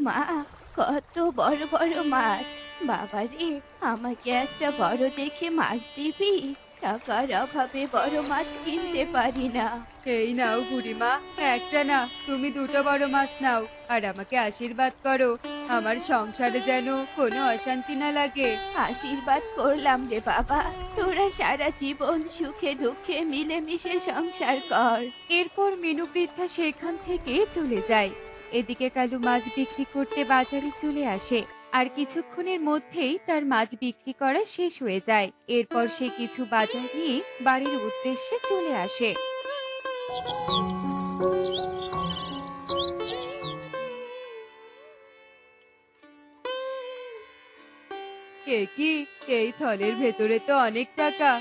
মা, কত বড় বড় মাছ! বাবারে, আমাকে একটা বড় দেখে মাছ দিবি? টাকার অভাবে বড় মাছ কিনতে পারি না। এই নাও বুড়িমা, একটা না তুমি দুটো বড় মাছ নাও আর আমাকে আশীর্বাদ করো আমার সংসারে যেন কোনো অশান্তি না লাগে। আশীর্বাদ করলাম রে বাবা, তোরা সারা জীবন সুখে দুঃখে মিলেমিশে সংসার কর। এরপর মিনু বৃদ্ধা সেখান থেকে চলে যায়। এদিকে কালু মাছ বিক্রি করতে বাজারে চলে আসে। আর কিছুক্ষণের মধ্যেই তার মাছ বিক্রি করা শেষ হয়ে যায়। এরপর সে কিছু বাজার নিয়ে বাড়ির উদ্দেশ্যে চলে আসে। এ কি, এই থলের ভেতরে তো অনেক টাকা।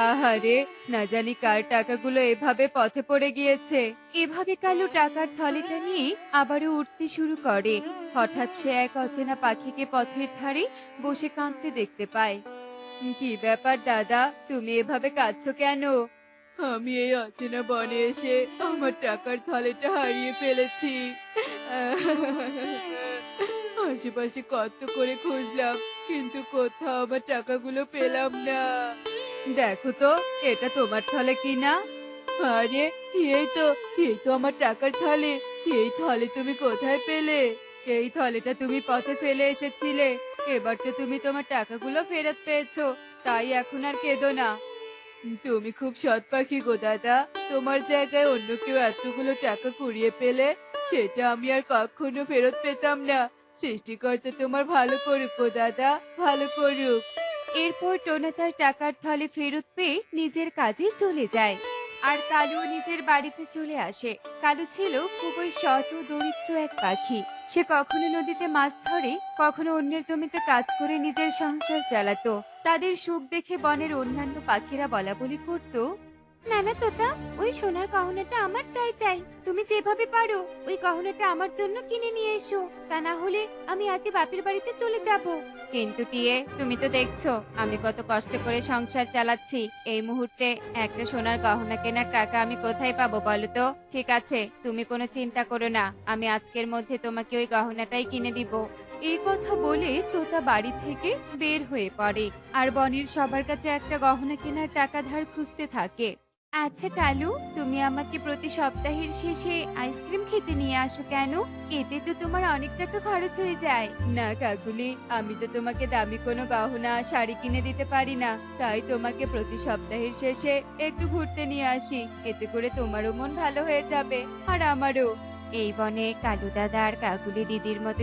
আহারে, না জানি কার টাকাগুলো এভাবে পথে পড়ে গিয়েছে। এভাবে কালু টাকার থলেটা নিয়ে আবারও উঠতে শুরু করে। হঠাৎ সে এক অচেনা পাখিকে পথের ধারে বসে কাঁদতে দেখতে পায়। কি ব্যাপার দাদা, তুমি এভাবে কাঁদছো কেন? আমি এই অচেনা বনে এসে আমার টাকার থলেটা হারিয়ে ফেলেছি। আশেপাশে কত করে খুঁজলাম, কিন্তু কোথাও আমার টাকাগুলো পেলাম না। দেখো তো, এটা তোমার থলে কিনা? আরে, এই তো এই তো আমার টাকার থলে। এই থলে তুমি কোথায় পেলে? এই থলেটা তুমি পথে ফেলে এসেছিলে। এবার তো তুমি তোমার টাকাগুলো ফেরত পেয়েছো, তাই এখন আর কেঁদো না। তুমি খুব সৎ পাখি গো দাদা। তোমার জায়গায় অন্য কেউ এতগুলো টাকা কুড়িয়ে পেলে সেটা আমি আর কখনো ফেরত পেতাম না। সৃষ্টিকর্তা তোমার ভালো করুক গো দাদা, ভালো করুক। এরপর টোনা তার টাকার থলে ফেরত পেয়ে নিজের কাজে চলে যায়। আর কালুও নিজের বাড়িতে চলে আসে। কালু ছিল খুবই সৎ ও দরিদ্র এক পাখি। সে কখনো নদীতে মাছ ধরে, কখনো অন্যের জমিতে কাজ করে নিজের সংসার চালাতো। তাদের সুখ দেখে বনের অন্যান্য পাখিরা বলাবলি করত, না না তোতা, ওই সোনার গহনাটা আমার চাই চাই। তুমি যেভাবে পারো ওই গহনাটা আমার জন্য কিনে নিয়ে এসো, তা না হলে আমি আজই বাপের বাড়িতে চলে যাব। কিন্তু টিয়ে, তুমি তো দেখছো আমি কত কষ্ট করে সংসার চালাচ্ছি। এই মুহূর্তে একটা সোনার গহনা কেনার টাকা আমি কোথায় পাবো বলো তো? ঠিক আছে, তুমি কোনো চিন্তা করো না, আমি আজকের মধ্যে তোমাকে ওই গহনাটাই কিনে দিব। এই কথা বলে তোতা বাড়ি থেকে বের হয়ে পড়ে আর বনের সবার কাছে একটা গহনা কেনার টাকা ধার খুঁজতে থাকে। আচ্ছা কালু, তুমি আমাকে প্রতি সপ্তাহের শেষে আইসক্রিম খেতে নিয়ে আসো কেন? এতে তো তোমার অনেক টাকা খরচ হয়ে যায়। না কাকুলি, আমি তো তোমাকে দামি কোনো গহনা শাড়ি কিনে দিতে পারি না, তাই তোমাকে প্রতি সপ্তাহের শেষে একটু ঘুরতে নিয়ে আসি। এতে করে তোমারও মন ভালো হয়ে যাবে আর আমারও। এই বনে কালু দাদা আর কাকুলি দিদির মতো